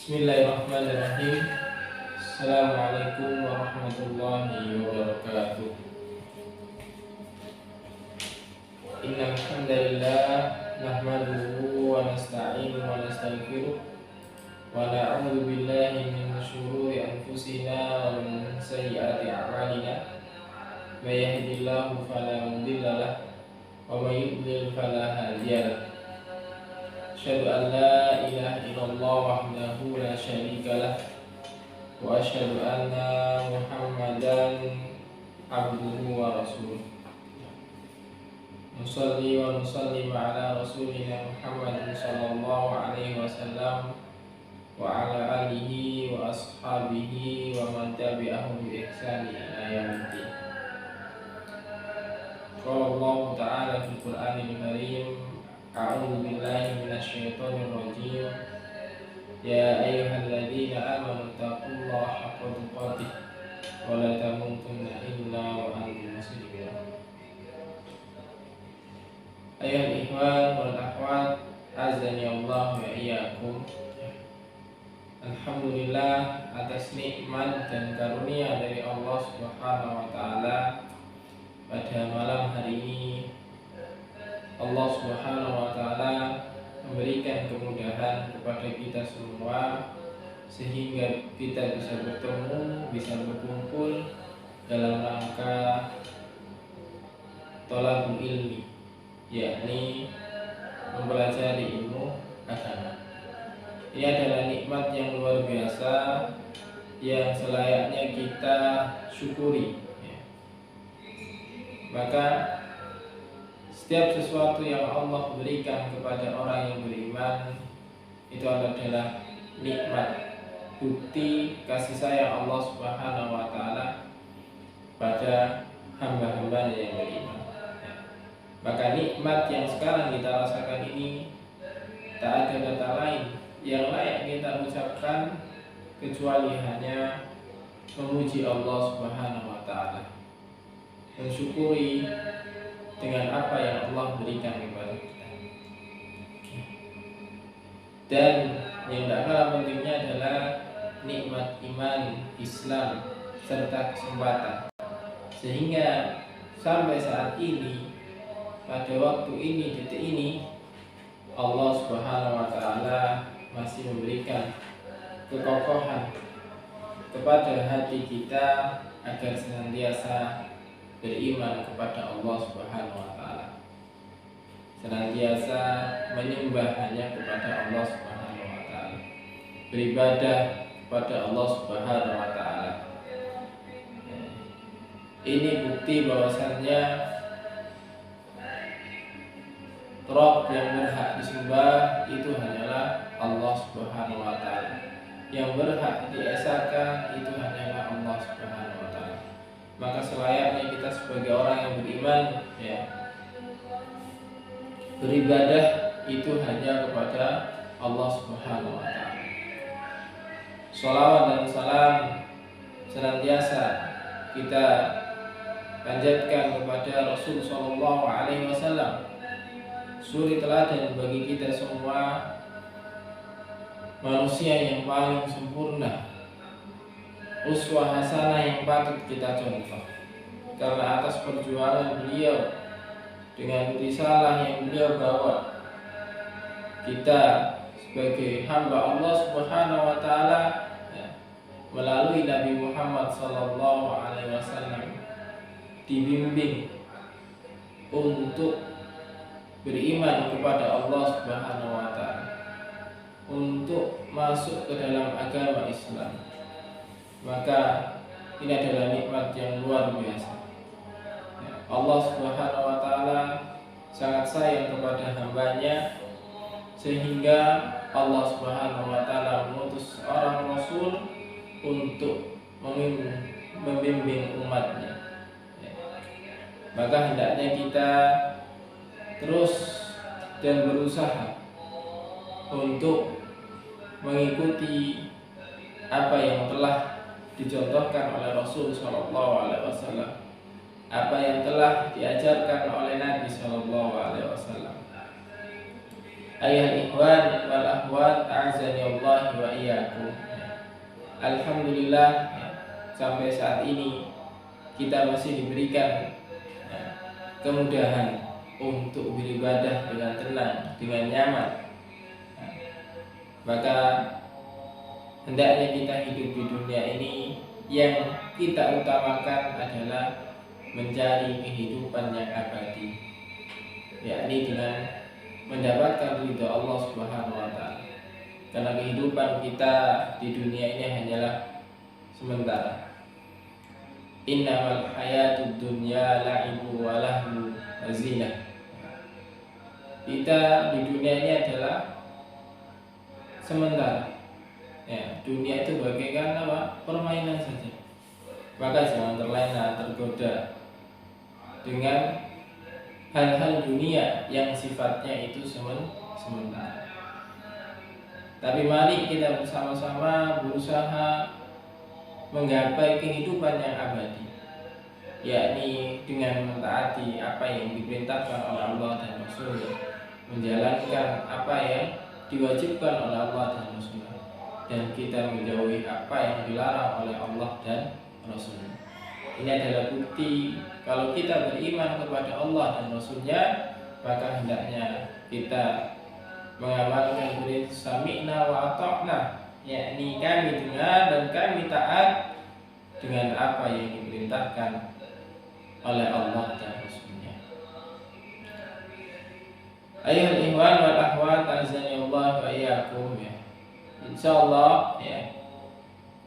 Bismillahirrahmanirrahim. Assalamualaikum warahmatullahi wabarakatuh. Innal hamdalillah nahmaduhu wa nasta'inu wa nastaghfiruh wa na'udzu billahi min shururi anfusina wa min sayyiati a'malina. May yahdihillahu fala mudilla lahu wa may yudlil fala hadiya lahu. Asyhadu an la ilaha illallah wahdahu la syarika lah wa asyhadu anna Muhammadan abduhu wa rasuluh. Nusalli wa nusallim ala rasulina Muhammad sallallahu alaihi wasallam wa ala alihi wa ashabihi wa man tabi'ahum bi ihsani ila yaumiddin. Qala Allah ta'ala fil Qur'anil Karim, a'udzu billahi minasyaitonir rajim. Ya ayyuhalladzina amanu taqullaha haqqa tuqatih wa la tamutunna illa wa antum muslimun. Ayuhal ikhwan wal akhwat, azani Allah wa iyyakum. Alhamdulillah atas nikmat dan karunia dari Allah Subhanahu wa taala, pada malam hari ini Allah Subhanahu wa taala memberikan kemudahan kepada kita semua sehingga kita bisa bertemu, bisa berkumpul dalam rangka thalabul ilmi, yakni mempelajari ilmu agama. Ini adalah nikmat yang luar biasa yang selayaknya kita syukuri. Maka setiap sesuatu yang Allah berikan kepada orang yang beriman itu adalah nikmat, bukti kasih sayang Allah Subhanahu wa taala pada hamba-hambanya yang beriman. Maka nikmat yang sekarang kita rasakan ini tak ada kata lain yang layak kita ucapkan kecuali hanya memuji Allah Subhanahu wa taala, mensyukuri dengan apa yang Allah berikan kepada kita. Dan yang tak kalah pentingnya adalah nikmat iman, Islam, serta kesempatan. Sehingga sampai saat ini, pada waktu ini, detik ini, Allah Subhanahu wa taala masih memberikan kekokohan kepada hati kita agar senantiasa beriman kepada Allah Subhanahu wa taala, senantiasa menyembah hanya kepada Allah Subhanahu wa taala, beribadah kepada Allah Subhanahu wa taala. Ini bukti bahwasannya Rabb yang berhak disembah itu hanyalah Allah Subhanahu wa taala. Yang berhak diesakan itu hanyalah Allah Subhanahu wa taala. Maka selayaknya kita sebagai orang yang beriman, beribadah itu hanya kepada Allah Subhanahu wa taala. Shalawat dan salam senantiasa kita panjatkan kepada Rasul sallallahu alaihi wasallam, suri teladan bagi kita semua, manusia yang paling sempurna, uswah hasanah yang patut kita contoh. Karena atas perjuangan beliau dengan risalah yang beliau bawa, kita sebagai hamba Allah Subhanahu wa taala melalui Nabi Muhammad sallallahu alaihi wasallam dibimbing untuk beriman kepada Allah Subhanahu wa taala, untuk masuk ke dalam agama Islam. Maka ini adalah nikmat yang luar biasa. Allah Subhanahu wa taala sangat sayang kepada hambanya, sehingga Allah Subhanahu wa taala mengutus seorang rasul untuk membimbing umatnya. Maka hendaknya kita terus dan berusaha untuk mengikuti apa yang telah dicontohkan oleh Rasul Shallallahu Alaihi Wasallam, apa yang telah diajarkan oleh Nabi Shallallahu Alaihi Wasallam. Ayuhal ikhwan wal akhwat, a'azani Allah wa iyyakum. Alhamdulillah, sampai saat ini kita masih diberikan kemudahan untuk beribadah dengan tenang, dengan nyaman. Maka hendaknya kita hidup di dunia ini, yang kita utamakan adalah mencari kehidupan yang abadi, yakni dengan mendapatkan ridha Allah Subhanahu wa taala. Karena kehidupan kita di dunia ini hanyalah sementara. Innamal hayatud dunya la'ibu wa lahu wa zinah. Kita di dunia ini adalah sementara. Ya, dunia itu bagaikan apa? Permainan saja. Maka jangan terlena, tergoda dengan hal-hal dunia yang sifatnya itu sementara. Tapi mari kita bersama-sama berusaha menggapai kehidupan yang abadi, yakni dengan mentaati apa yang diperintahkan oleh Allah dan Rasulnya, menjalankan apa yang diwajibkan oleh Allah dan Rasulnya, dan kita menjauhi apa yang dilarang oleh Allah dan Rasulnya. Ini adalah bukti kalau kita beriman kepada Allah dan Rasulnya, maka hendaknya kita mengamalkan prinsip sami'na wa ata'na, yakni kami dengar dan kami taat dengan apa yang diperintahkan oleh Allah dan Rasulnya. Ayuhal ikhwan wal akhwat, azani Allah wa iyyakum. Insyaallah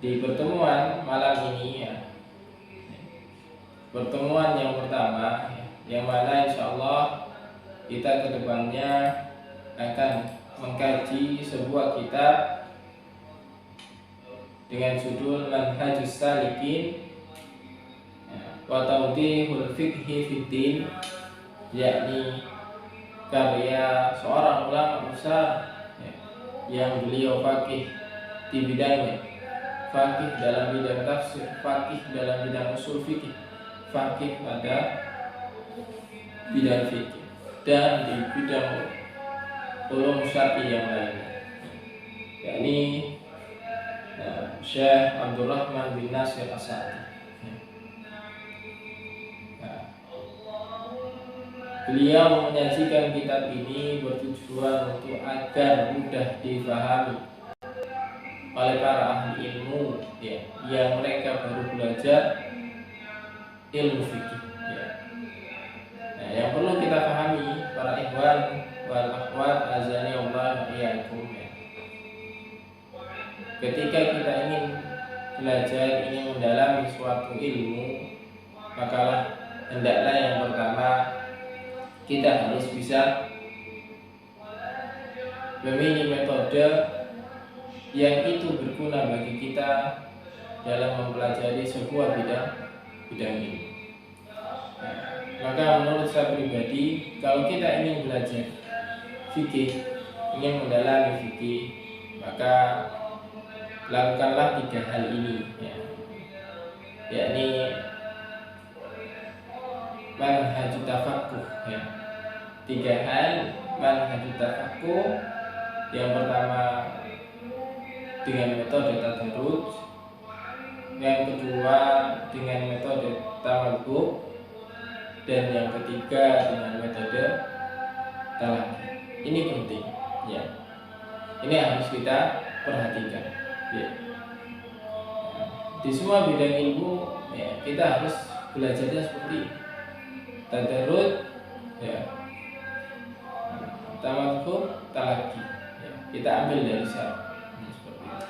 di pertemuan malam ini pertemuan yang pertama, yang mana insyaallah kita kedepannya akan mengkaji sebuah kitab dengan judul Manhajus Salikin wa Tawdihul Fiqhi Fiddin, yakni karya seorang ulama besar yang beliau faqih di bidangnya, faqih dalam bidang tafsir, faqih dalam bidang usul fikih, faqih pada bidang fikih, dan di bidang ulum syar'i yang lainnya, yakni Syekh Abdul Rahman bin Nasir As-Sa'di. Beliau menyajikan kitab ini bertujuan untuk agar mudah difahami oleh para ahli ilmu yang mereka baru belajar ilmu fikih. Nah, yang perlu kita pahami para ikhwan wal akhwat, azani Allah wa iyyakum. Ketika kita ingin belajar, ingin mendalami suatu ilmu, maka hendaklah yang pertama kita harus bisa memilih metode yang itu berguna bagi kita dalam mempelajari sebuah bidang ilmu. Maka menurut saya pribadi, kalau kita ingin belajar fikih, ingin mendalami fikih, maka lakukanlah 3 hal ini, yakni manhajut tafaqquh. 3 hal manhajut tafaqquh. Yang pertama dengan metode tadarruj, yang kedua dengan metode tawakkul, dan yang ketiga dengan metode talaqi. Ini penting, Ini harus kita perhatikan. Di semua bidang ilmu, kita harus belajarnya seperti tadarruj, tawakkul, talaqi. Kita ambil dari sana seperti itu.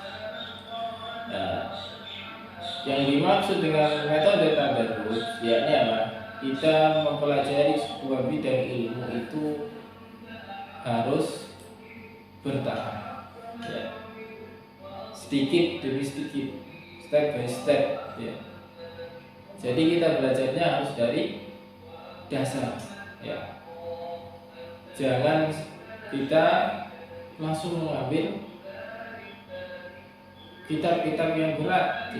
Yang dimaksud dengan metode tadarruj, yakni apa? Kita mempelajari sebuah bidang ilmu itu harus bertahap, sedikit demi sedikit, step by step, Jadi kita belajarnya harus dari dasar, Jangan kita langsung mengambil kitab-kitab yang berat,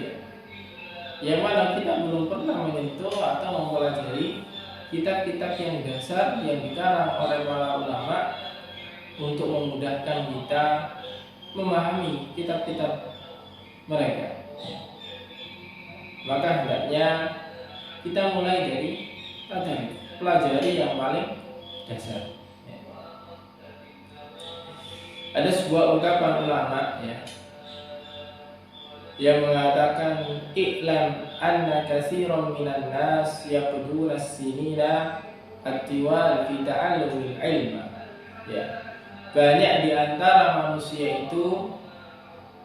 yang mana kita belum pernah menyentuh atau mempelajari kitab-kitab yang dasar yang dikarang oleh para ulama untuk memudahkan kita memahami kitab-kitab mereka. Maka hendaknya kita mulai dari pelajari yang paling dasar. Ada sebuah ungkapan ulama yang mengatakan i'lam anna katsiran minan nas yaqduna as-sinina at-tiwal fi ta'allumil ilma. Banyak di antara manusia itu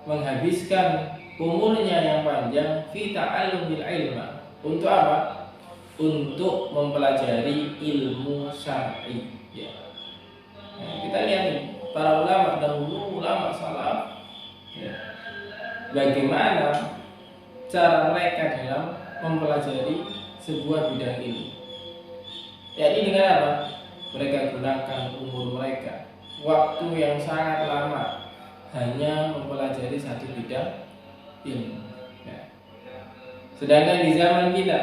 menghabiskan umurnya yang panjang fi ta'allumil ilma. Untuk apa? Untuk mempelajari ilmu syar'i. Kita lihat para ulama dahulu, ulama salaf, bagaimana cara mereka dalam mempelajari sebuah bidang ilmu. Ini dengan apa? Mereka gunakan umur mereka, waktu yang sangat lama, hanya mempelajari satu bidang ilmu. Sedangkan di zaman kita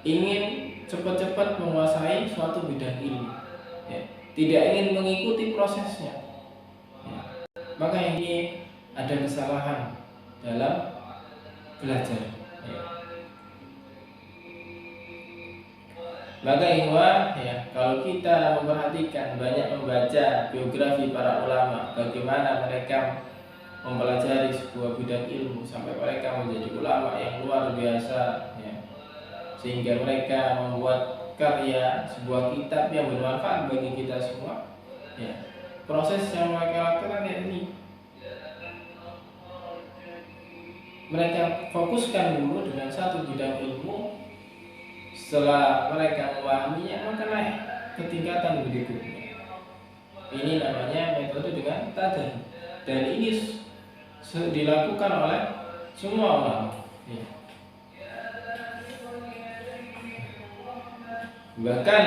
ingin cepat-cepat menguasai suatu bidang ilmu, tidak ingin mengikuti prosesnya, maka ini ada kesalahan dalam belajar. Maka kalau kita memperhatikan, banyak membaca biografi para ulama, bagaimana mereka mempelajari sebuah bidang ilmu sampai mereka menjadi ulama yang luar biasa, sehingga mereka membuat karya sebuah kitab yang bermanfaat bagi kita semua. Proses yang mereka lakukan ini, mereka fokuskan dulu dengan satu bidang ilmu. Setelah mereka memahaminya, maka naik ke tingkatan berikutnya. Ini namanya metode dengan tadarus, dan ini dilakukan oleh semua ulama. Bahkan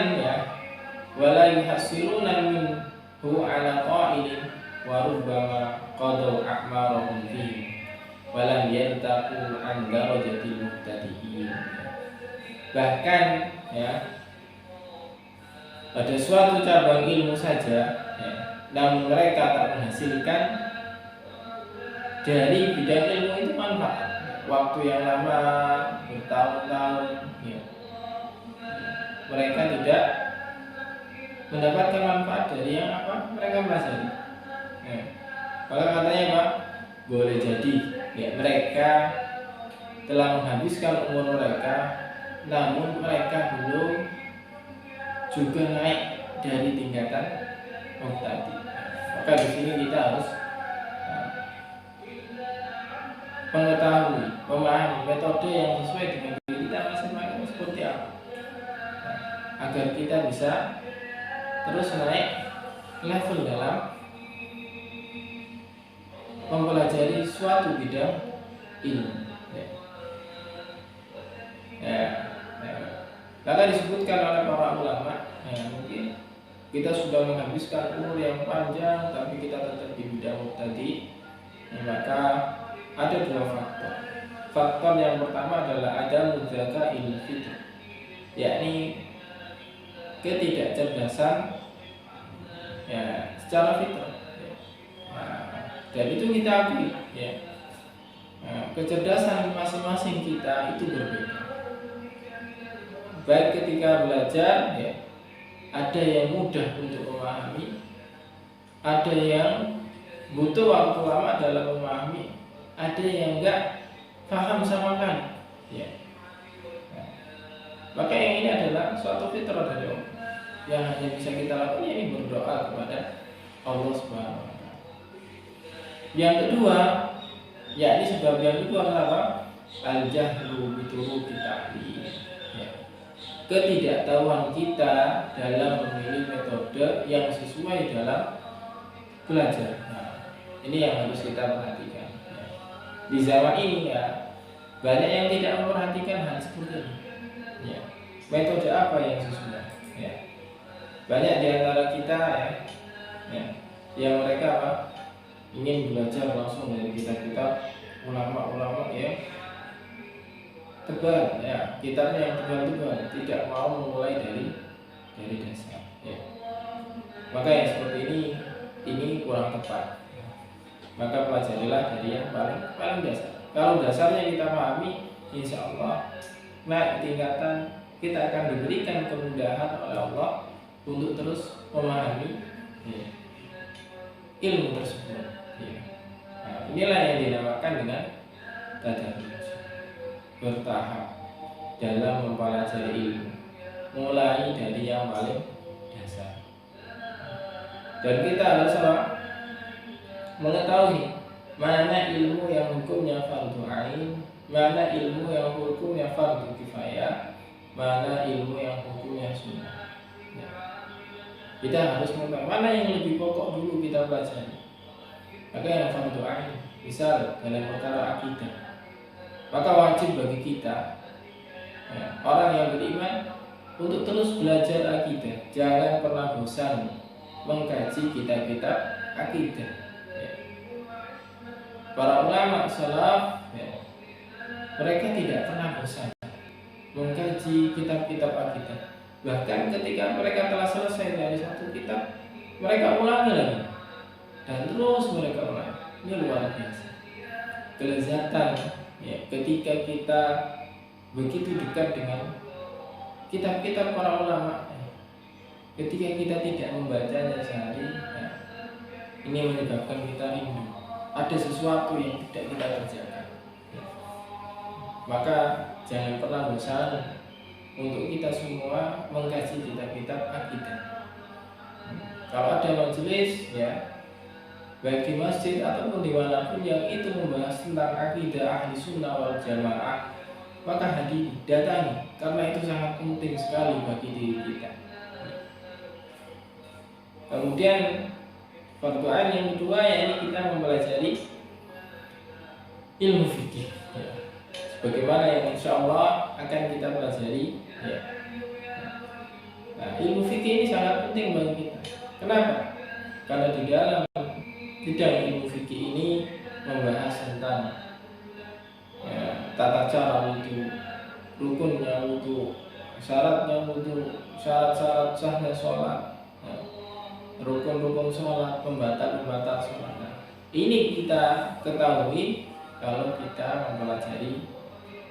wala yuhasiruna minhu ala qa'ilin wa rubbama qadaw a'marahum fihi wa lam yantaqu an darajatil mubtadi'in. Bahkan pada suatu cabang ilmu saja, namun mereka tak menghasilkan dari bidang ilmu itu manfaat. Waktu yang lama, bertahun-tahun, mereka tidak mendapatkan manfaat dari yang mereka pelajari. Maka katanya Pak, boleh jadi mereka telah menghabiskan umur mereka, namun mereka belum juga naik dari tingkatan mubtadi. Maka di sini kita harus mengetahui, memahami metode yang sesuai dengan diri kita masing-masing seperti apa, agar kita bisa terus naik level dalam mempelajari suatu bidang ilmu. Maka disebutkan oleh para ulama, mungkin kita sudah menghabiskan umur yang panjang tapi kita tetap di bidang mubtadi, maka ada dua faktor. Faktor yang pertama adalah ada muzaka ilfitr, yakni ketidakcerdasan secara fitrah. Dan itu kita akui, kecerdasan masing-masing kita itu berbeda. Baik ketika belajar, ada yang mudah untuk memahami, ada yang butuh waktu lama dalam memahami, ada yang enggak paham sama sekali. Maka yang ini adalah suatu fitrah dari Allah. Yang hanya bisa kita lakukan ini berdoa kepada Allah Subhanahu wa Ta'ala. Yang kedua, yakni sebab yang kedua adalah al-jahlu bituruqi ta'lim. Ketidaktahuan kita dalam memilih metode yang sesuai dalam belajar. Ini yang harus kita perhatikan. Di zaman ini banyak yang tidak memperhatikan hal seperti ini. Metode apa yang sesuai? Banyak di antara kita yang mereka ingin belajar langsung dari kitab-kitab ulama-ulama tebal, kitabnya yang tebal-tebal, tidak mau memulai dari dasar. Maka yang seperti ini kurang tepat. Maka pelajarilah dari yang paling dasar. Kalau dasarnya kita pahami, insya Allah naik tingkatan, kita akan diberikan kemudahan oleh Allah untuk terus memahami ya, ilmu tersebut. Ya. Nah, inilah yang dinamakan dengan tadarruj, bertahap dalam mempelajari ilmu, mulai dari yang paling dasar. Dan kita harus mengetahui mana ilmu yang hukumnya fardu ain, mana ilmu yang hukumnya fardu kifayah, mana ilmu yang hukumnya sunnah. Ya. Kita harus mengetahui mana yang lebih pokok dulu kita pelajari. Maka yang fardu ain, misal dalam perkara akidah, maka wajib bagi kita ya, orang yang beriman untuk terus belajar akidah. Jangan pernah bosan mengkaji kitab-kitab akidah. Ya. Para ulama salaf ya, mereka tidak pernah bosan mengkaji kitab-kitab akidah. Bahkan ketika mereka telah selesai dari satu kitab, mereka ulangi lagi dan terus mereka ulangi. Ini luar biasa kelezatan ya, ketika kita begitu dekat dengan kitab-kitab para ulama ya. Ketika kita tidak membacanya sehari ya, ini menyebabkan kita rindu. Ada sesuatu yang tidak kita kerjakan ya. Maka jangan pernah bosan untuk kita semua mengkaji kitab-kitab akidah. Kalau ada majelis ya, baik di masjid ataupun dimanapun yang itu membahas tentang akidah ahli sunnah wal jamaah, maka hadiri, datangi, karena itu sangat penting sekali bagi diri kita. Kemudian fardu ain yang kedua, yakni kita mempelajari ilmu fikih ya. Bagaimana yang insya Allah akan kita pelajari ya. Nah, ilmu fikih ini sangat penting bagi kita. Kenapa? Karena di dalam bidang ilmu fikih ini membahas tentang ya, tata cara wudu, rukunnya wudu, syaratnya wudu, syarat-syarat sahnya sholat, ya, rukun-rukun sholat, pembatal-pembatal sholat. Nah, ini kita ketahui kalau kita mempelajari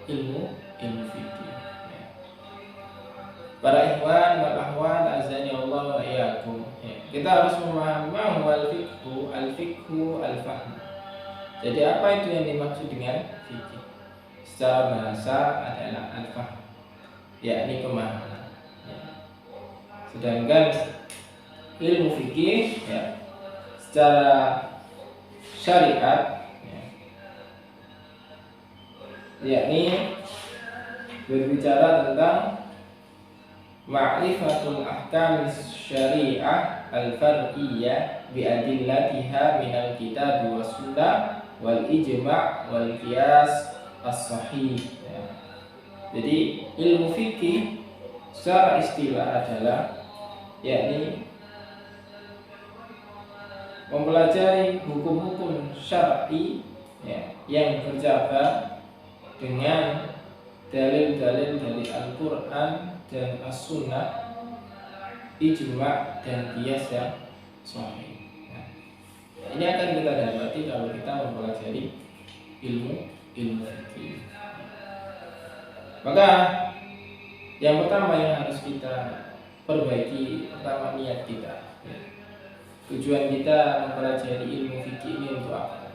ilmu fikih. Ya. Para ikhwan wal akhwat azani Allah wa iyyakum. Ya. Kita harus memahami al-fiqhu, al-fahm. Jadi apa itu yang dimaksud dengan fikih? Secara bahasa adalah al-fahm, yakni pemahaman. Ya. Sedangkan ilmu fikih ya, secara syariat ya, yakni berbicara tentang ma'rifatul ahkam syariah al-far'iyyah bi adillatiha minal kitab wa sunnah wal ijma' wal qiyas as-sahih ya. Jadi ilmu fikih secara istilah adalah yakni mempelajari hukum-hukum syar'i ya, yang berjabat dengan dalil-dalil dari Al-Quran dan As-Sunnah, ijma' dan qiyas yang sahih. Nah, ini akan kita dapati kalau kita mempelajari ilmu fikih. Maka yang pertama yang harus kita perbaiki, pertama niat kita. Ya. Tujuan kita mempelajari ilmu fikih ini untuk apa?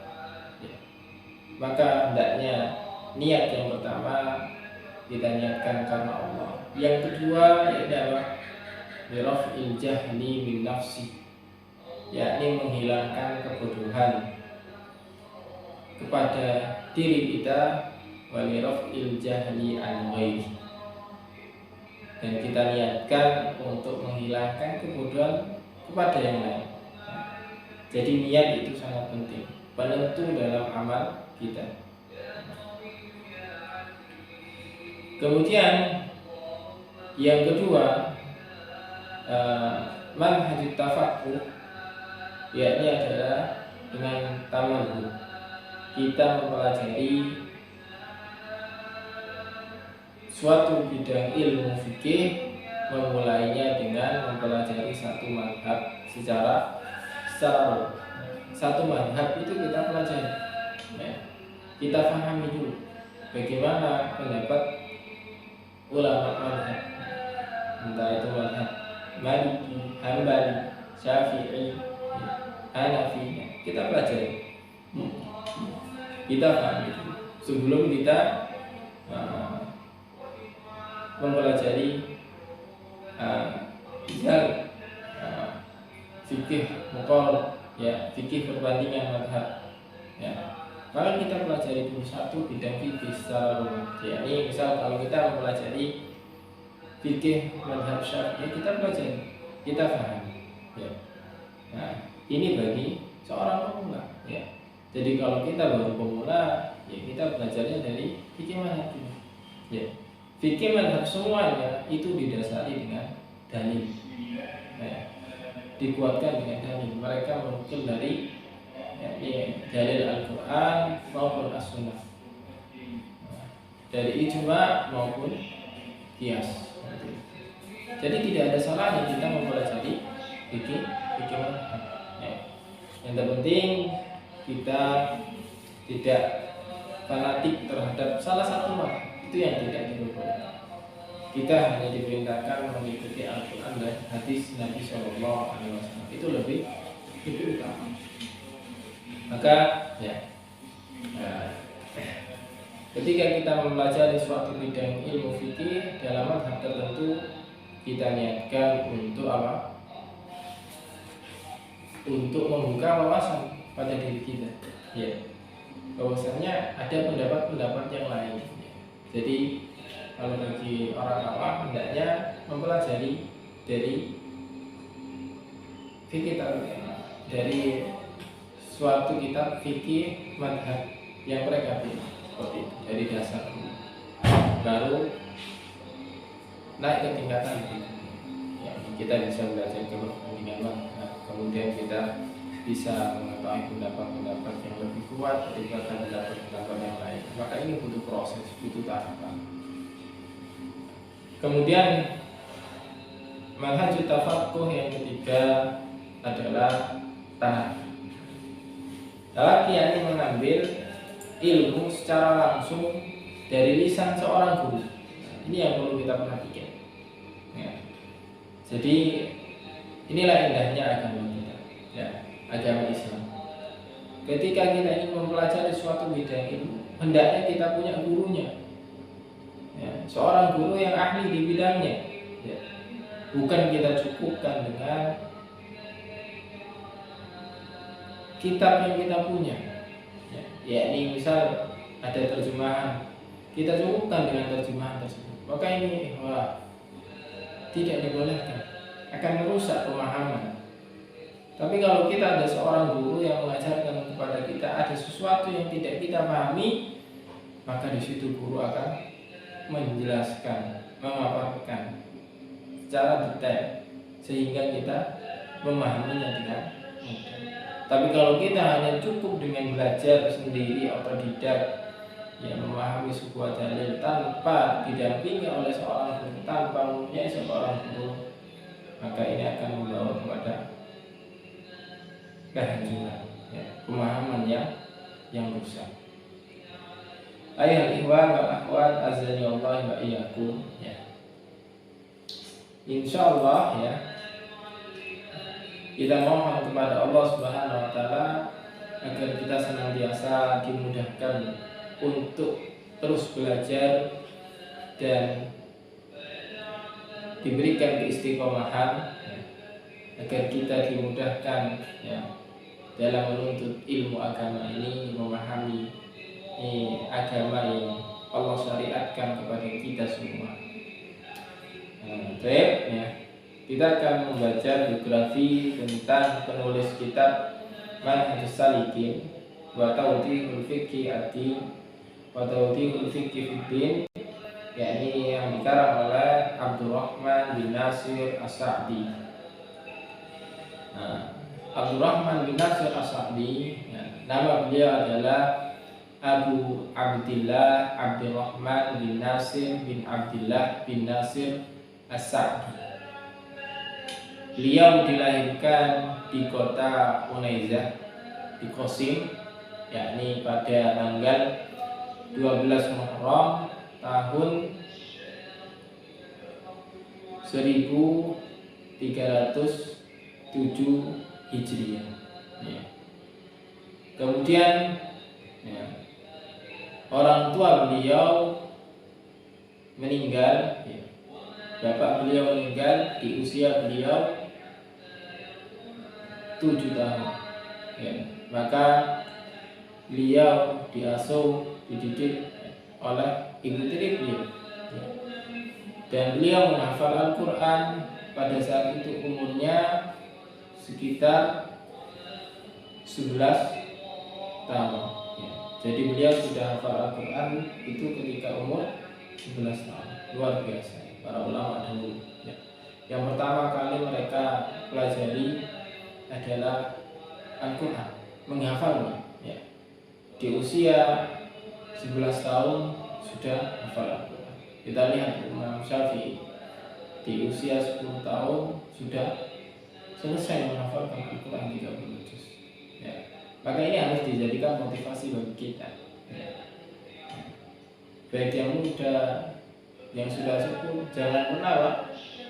Ya. Maka hendaknya niat yang pertama kita niatkan karena Allah. Yang kedua adalah biraf'il jahli min nafsi, yakni menghilangkan kebodohan kepada diri kita, wa biraf'il jahli an ghairi, dan kita niatkan untuk menghilangkan kebodohan kepada yang lain. Jadi niat itu sangat penting, penentu dalam amal kita. Kemudian yang kedua, manhajut tafaqquh, yakni adalah dengan tamaddu. Kita mempelajari suatu bidang ilmu fikih memulainya dengan mempelajari satu mazhab secara umum. Satu mazhab itu kita pelajari, ya. Kita pahami dulu bagaimana pendapat ulama mazhab, entah itu mazhab Maliki, Hambali, Syafi'i, Hanafi. Kita pelajari, kita pahami dulu sebelum kita mempelajari fikih muqarrab, ya, fikih perbandingan mazhab, ya. Maka kita pelajari dulu satu bidang fikih secara umum. Ya, ini misal kalau kita mempelajari fikih mazhab Syafi'i, kita pelajari, kita pahami, ya. Nah, ini bagi seorang pemula, ya. Jadi kalau kita baru pemula, ya kita belajarnya dari fikih mazhab, ya. Fikih mazhab semuanya itu didasari dengan dalil, ya. Dikuatkan dengan dalil. Mereka menukil dari dalil Al-Quran maupun As-Sunnah, dari ijma maupun qiyas. Jadi tidak ada salahnya kita mempelajari fikih mazhab, ya. Yang terpenting kita tidak fanatik terhadap salah satu mazhab, itu yang tidak diperbolehkan. Kita hanya diperintahkan mengikuti Al-Quran dan hadis Nabi SAW. Itu lebih utama. Maka, ya, ketika kita mempelajari suatu bidang ilmu fikih dalam mazhab tertentu, kita niatkan untuk apa? Untuk membuka wawasan pada diri kita, ya. Bahwasanya ada pendapat-pendapat yang lain. Jadi kalau bagi orang awam hendaknya mempelajari dari fikih, dari suatu kitab fikih mazhab yang mereka pilih, seperti itu, dari dasar baru naik ke tingkatan ya, kita bisa belajar ke perbandingan mazhab, kemudian kita bisa mengetahui pendapat-pendapat yang lebih kuat daripada pendapat-pendapat yang lain. Maka ini butuh proses, butuh tahapan. Kemudian manhaj tafaqquh yang ketiga adalah tanah. Talaqi yakni mengambil ilmu secara langsung dari lisan seorang guru. Ini yang perlu kita perhatikan, ya. Jadi inilah indahnya agama kita, ya, agama Islam. Ketika kita ingin mempelajari suatu bidang ilmu, hendaknya kita punya gurunya, ya, seorang guru yang ahli di bidangnya, ya. Bukan kita cukupkan dengan kitab yang kita punya, ya. Yakni misal ada terjemahan, kita cukupkan dengan terjemahan tersebut. Maka ini tidak dibolehkan, akan merusak pemahaman. Tapi kalau kita ada seorang guru yang mengajarkan kepada kita ada sesuatu yang tidak kita pahami, maka di situ guru akan menjelaskan, memaparkan secara detail sehingga kita memahaminya dengan mudah. Tapi kalau kita hanya cukup dengan belajar sendiri, otodidak, ya, memahami sebuah dalil tanpa didampingi oleh seorang guru, tanpa mempunyai seorang guru, maka ini akan membawa kepada kehancuran, ya, pemahaman yang rusak. Ayat ikhwan wal akhwat azani Allah wa iyyakum, ya. Insyaallah, ya, kita mohon kepada Allah Subhanahu wa taala agar kita senantiasa dimudahkan untuk terus belajar dan diberikan keistiqomahan, ya, agar kita dimudahkan, ya, dalam menuntut ilmu agama ini, memahami agama yang Allah syariatkan kepada kita semua. Ya, kita akan membaca biografi tentang penulis kitab Manhajus Salikin wa Tawdihul Fiqhi ad-Din wa Tawdihul Fiqhi fid-Din, yakni yang dikarang oleh Abdurrahman bin Nasir As-Sa'di. Abdurrahman bin Nasir As-Sa'di, ya, nama beliau adalah Abu Abdillah Abdurrahman bin Nasir bin Abdillah bin Nasir As-Sa'di. Beliau dilahirkan di kota Unaizah di Qasim, yakni pada tanggal 12 Muharram tahun 1307 Hijriah. Ya. Kemudian ya, orang tua beliau meninggal, ya. Bapak beliau meninggal di usia beliau 7 tahun. Ya. Maka beliau diasuh, dididik oleh ibu tiri beliau. Ya. Dan beliau menghafal Al-Quran pada saat itu umurnya sekitar 11 tahun. Ya. Jadi beliau sudah hafal Al-Quran itu ketika umur 11 tahun. Luar biasa para ulama dahulu. Ya. Yang pertama kali mereka pelajari adalah Al-Quran, menghafalnya. Ya. Di usia 11 tahun sudah hafal Al-Quran. Kita lihat Imam Syafi'i di usia 10 tahun sudah selesai menghafalkan Al-Quran 30 juz. Ya. Maka ini harus dijadikan motivasi bagi kita. Ya. Baik yang muda, yang sudah sepuh, jangan pernah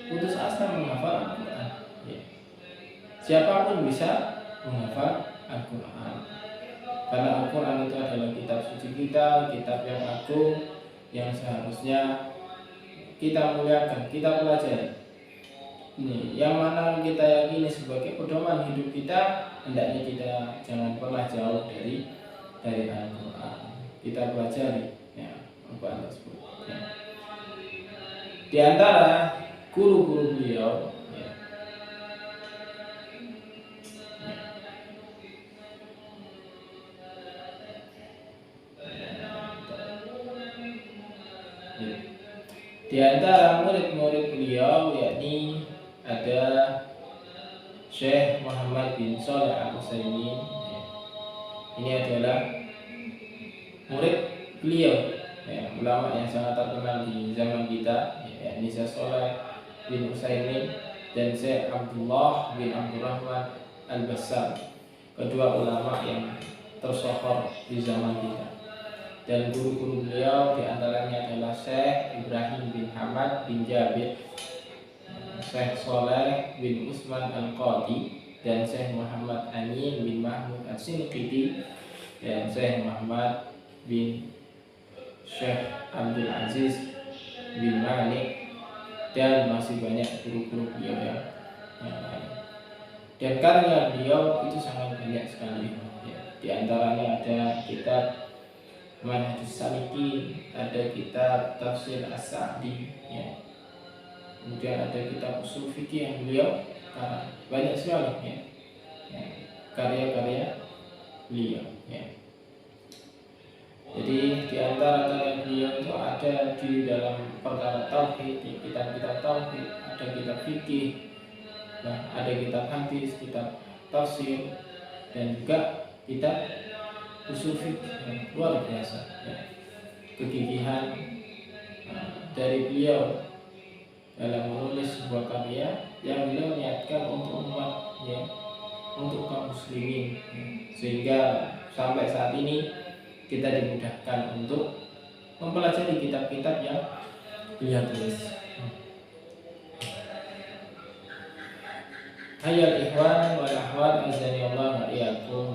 putus asa menghafal Al-Quran. Ya. Siapapun bisa menghafal Al-Quran, karena Al-Quran itu adalah kitab suci kita, kitab yang agung, yang seharusnya kita muliakan, kita pelajari. Ini yang mana kita yakini sebagai pedoman hidup kita, hendaknya kita jangan pernah jauh dari Al-Quran. Kita pelajari ya, Al-Quran tersebut. Ya. Di antara guru-guru beliau, ya, di antara murid-murid beliau yakni ada Syekh Muhammad bin Shalih Al-Utsaimin. Ini adalah murid beliau, ya, ulama yang sangat terkenal di zaman kita, yakni Syekh Shalih bin Utsaimin dan Syekh Abdullah bin Abdurrahman Al-Bassam, kedua ulama yang tersohor di zaman kita. Dan guru-guru beliau diantaranya adalah Syekh Ibrahim bin Hamad bin Jabir, Syekh Shalih bin Utsman Al-Qadi, dan Syekh Muhammad Amin bin Mahmud As-Sinqiti, dan Syekh Muhammad bin Syekh Abdul Aziz bin Malik, dan masih banyak guru-guru beliau yang lain. Dan karya beliau itu sangat banyak sekali. Ya, di antaranya ada kitab Manhajus Salikin, ada kitab Tafsir As-Sa'di, ya. Kemudian ada kitab Ushul Fiqih yang beliau karang. Banyak sekali ya, ya, karya-karya beliau. Ya. Jadi di antara karya beliau itu ada di dalam perkara tauhid, di kitab-kitab tauhid, ada kitab fikih, nah, ada kitab hadis, kitab tafsir, dan juga kitab usul fikih. Luar biasa ya. Kegigihan dari beliau dalam menulis sebuah karya yang beliau niatkan untuk umat, ya, untuk kaum muslimin, sehingga sampai saat ini kita dimudahkan untuk mempelajari kitab-kitab yang beliau tulis. Hayal ikhwan wal akhwat azani Allah wa iyyakum.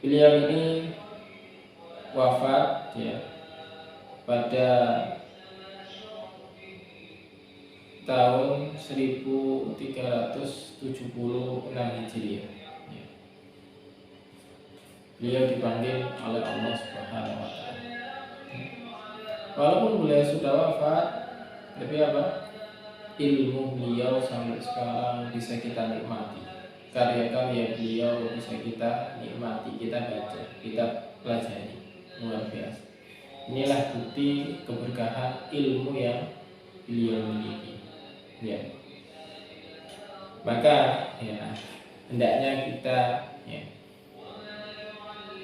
Beliau ini wafat ya pada tahun 1376 Hijriah. Ya. Beliau dipanggil oleh Allah Subhanahu wa taala. Walaupun beliau sudah wafat, tapi apa? Ilmu beliau sampai sekarang bisa kita nikmati. Karya-karya beliau bisa kita nikmati, kita baca, kita pelajari. Luar biasa. Inilah bukti keberkahan ilmu yang beliau miliki. Ya. Maka ya hendaknya kita ya,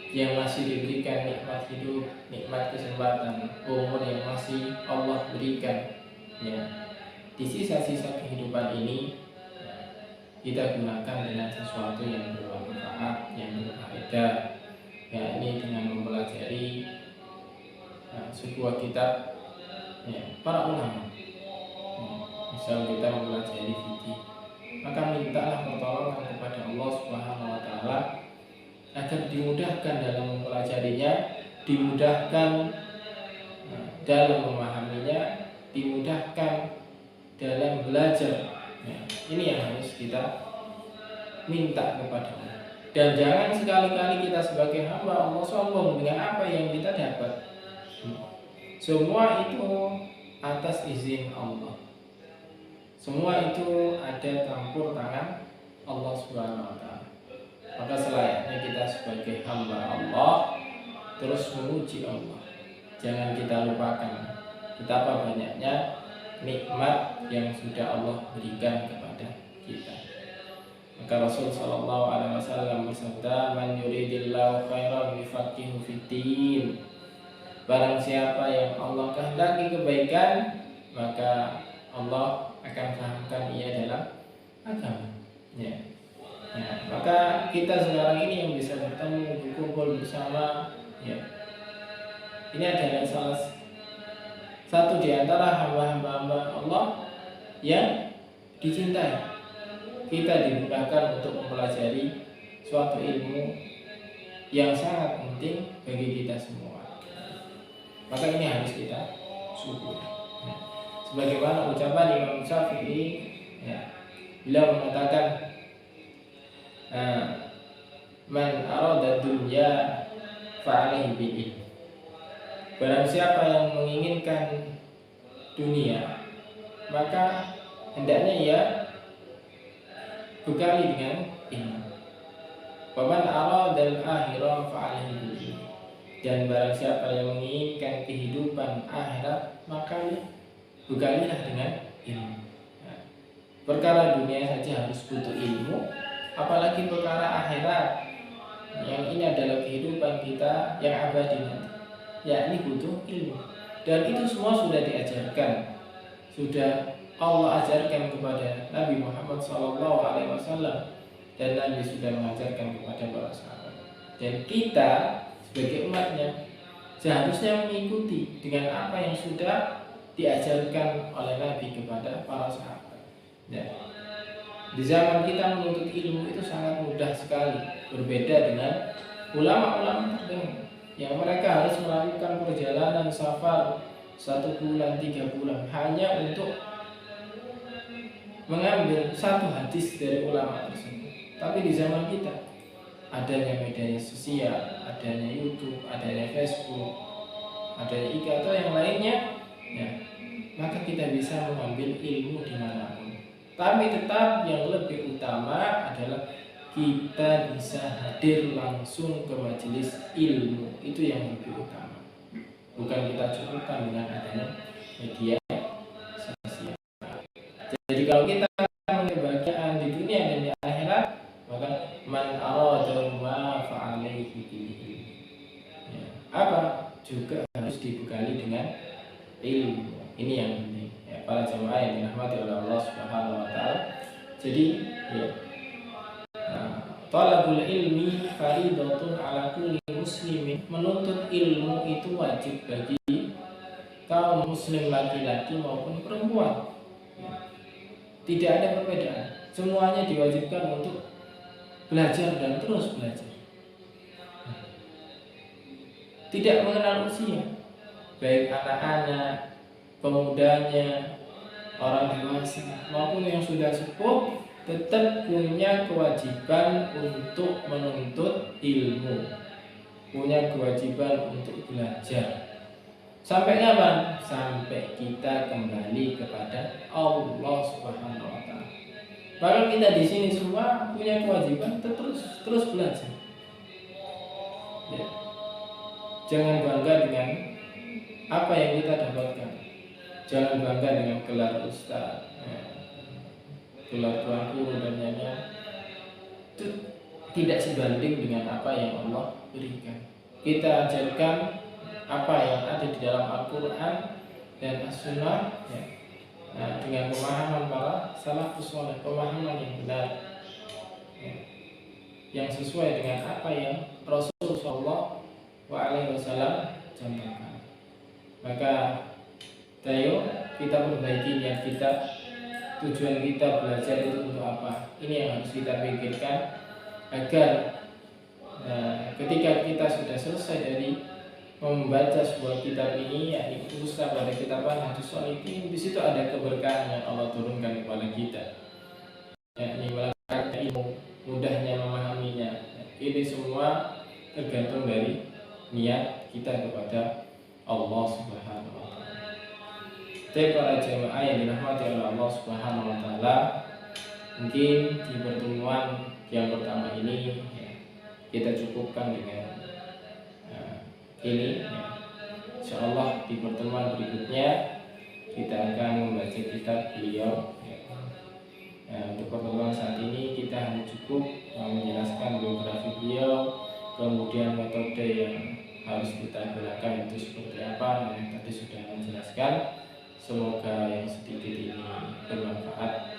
yang masih diberikan nikmat hidup, nikmat kesempatan, umur yang masih Allah berikan, ya, di sisa-sisa kehidupan ini kita gunakan dengan sesuatu yang bermanfaat, yang berfaedah, yakni dengan mempelajari sebuah kitab para ulama. Misal kita mempelajari fikih, maka mintalah pertolongan kepada Allah Subhanahu wa taala agar dimudahkan dalam mempelajarinya, dimudahkan dalam memahaminya, dimudahkan dalam belajar. Ini yang harus kita minta kepada Allah. Dan jangan sekali-kali kita sebagai hamba Allah sombong dengan apa yang kita dapat. Semua itu atas izin Allah. Semua itu ada campur tangan Allah Subhanahu wa taala. Maka selayaknya kita sebagai hamba Allah terus memuji Allah. Jangan kita lupakan betapa banyaknya nikmat yang sudah Allah berikan kepada kita. Maka Rasul sallallahu alaihi wasallam bersabda, "Man yuridillahu khairan yufaqihu fiddin." Barang siapa yang Allah kehendaki kebaikan, maka Allah akan fahamkan ia dalam agama. Maka kita sekarang ini yang bisa bertemu, berkumpul bersama, ini adalah salah satu di antara hamba-hamba Allah yang dicintai. Kita dimudahkan untuk mempelajari suatu ilmu yang sangat penting bagi kita semua. Maka ini harus kita syukur. Sebagaimana ucapan Imam Syafi'i, beliau mengatakan, "Man arada dunya fa'alaihi bil." Barang siapa yang menginginkan dunia, maka hendaknya ia bekali dengan ilmu. Wa man arada al-akhirah fa'alaihi bil. Dan barang siapa yang menginginkan kehidupan akhirat, maka bekalilah dengan ilmu. Perkara dunia saja harus butuh ilmu, apalagi perkara akhirat yang ini adalah kehidupan kita yang abadi nanti, yakni butuh ilmu. Dan itu semua sudah diajarkan, sudah Allah ajarkan kepada Nabi Muhammad SAW, dan Nabi sudah mengajarkan kepada para sahabat. Dan kita sebagai umatnya seharusnya mengikuti dengan apa yang sudah diajarkan oleh Nabi kepada para sahabat. Di zaman kita menuntut ilmu itu sangat mudah sekali, berbeda dengan ulama-ulama terdahulu yang mereka harus melakukan perjalanan safar 1 bulan, 3 bulan hanya untuk mengambil satu hadis dari ulama tersebut. Tapi di zaman kita adanya media sosial, adanya YouTube, adanya Facebook, adanya IG atau yang lainnya, maka kita bisa mengambil ilmu dimanapun. Tapi tetap yang lebih utama adalah kita bisa hadir langsung ke majelis ilmu. Itu yang lebih utama. Bukan kita cukupkan dengan adanya media sosial. Jadi kalau kita kebahagiaan di dunia dan di akhirat, maka man arada ma fa'alaihi bihi. Apa? Juga harus dibekali dengan ilmu. Ini yang penting. Para jemaah yang dirahmati oleh Allah Subhanahu wa taala. Jadi, talabul ilmi faridatun ala kulli muslimin. Menuntut ilmu itu wajib bagi kaum muslim laki-laki maupun perempuan. Tidak ada perbedaan. Semuanya diwajibkan untuk belajar dan terus belajar. Tidak mengenal usia, baik anak-anak, pemudanya, orang dewasa maupun yang sudah sepuh, tetap punya kewajiban untuk menuntut ilmu, punya kewajiban untuk belajar. Sampai kapan? Sampai kita kembali kepada Allah Subhanahu wa taala. Maka kita di sini semua punya kewajiban terus belajar. Jangan bangga dengan apa yang kita dapatkan. Jangan bangga dengan gelar ustaz, gelar tuan guru dan lainnya. Itu tidak sebanding dengan apa yang Allah berikan. Kita ajarkan apa yang ada di dalam Al-Quran dan As-Sunnah, dengan pemahaman para salafus saleh, pemahaman yang benar, ya, yang sesuai dengan apa yang Rasulullah SAW contohkan. Maka ayo kita perbaiki niat kita, tujuan kita belajar itu untuk apa. Ini yang harus kita pikirkan agar ketika kita sudah selesai dari membaca sebuah kitab ini, yakni khususnya pada kitab Hadis Shalihin, di situ ada keberkahan yang Allah turunkan kepada kita, yakni melakukan ilmu, mudahnya memahaminya. Ini semua tergantung dari niat kita kepada Allah Subhanahu wa taala. Jadi para jemaah yang dirahmati oleh Allah Subhanahu wa taala, mungkin di pertemuan yang pertama ini kita cukupkan dengan ini. Insyaallah di pertemuan berikutnya kita akan membaca kitab beliau. Untuk pertemuan saat ini kita hanya cukup menjelaskan biografi beliau, kemudian metode yang harus kita gunakan itu seperti apa, yang tadi sudah menjelaskan. Semoga yang sedikit ini bermanfaat.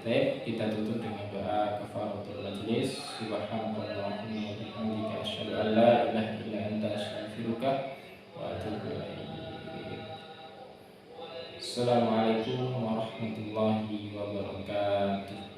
Baik, kita tutup dengan doa kafaratul majlis. Subhanallahumma wa bihamdika asyhadu an la ilaha illa anta astaghfiruka wa atubu ilaik. Assalamualaikum warahmatullahi wabarakatuh.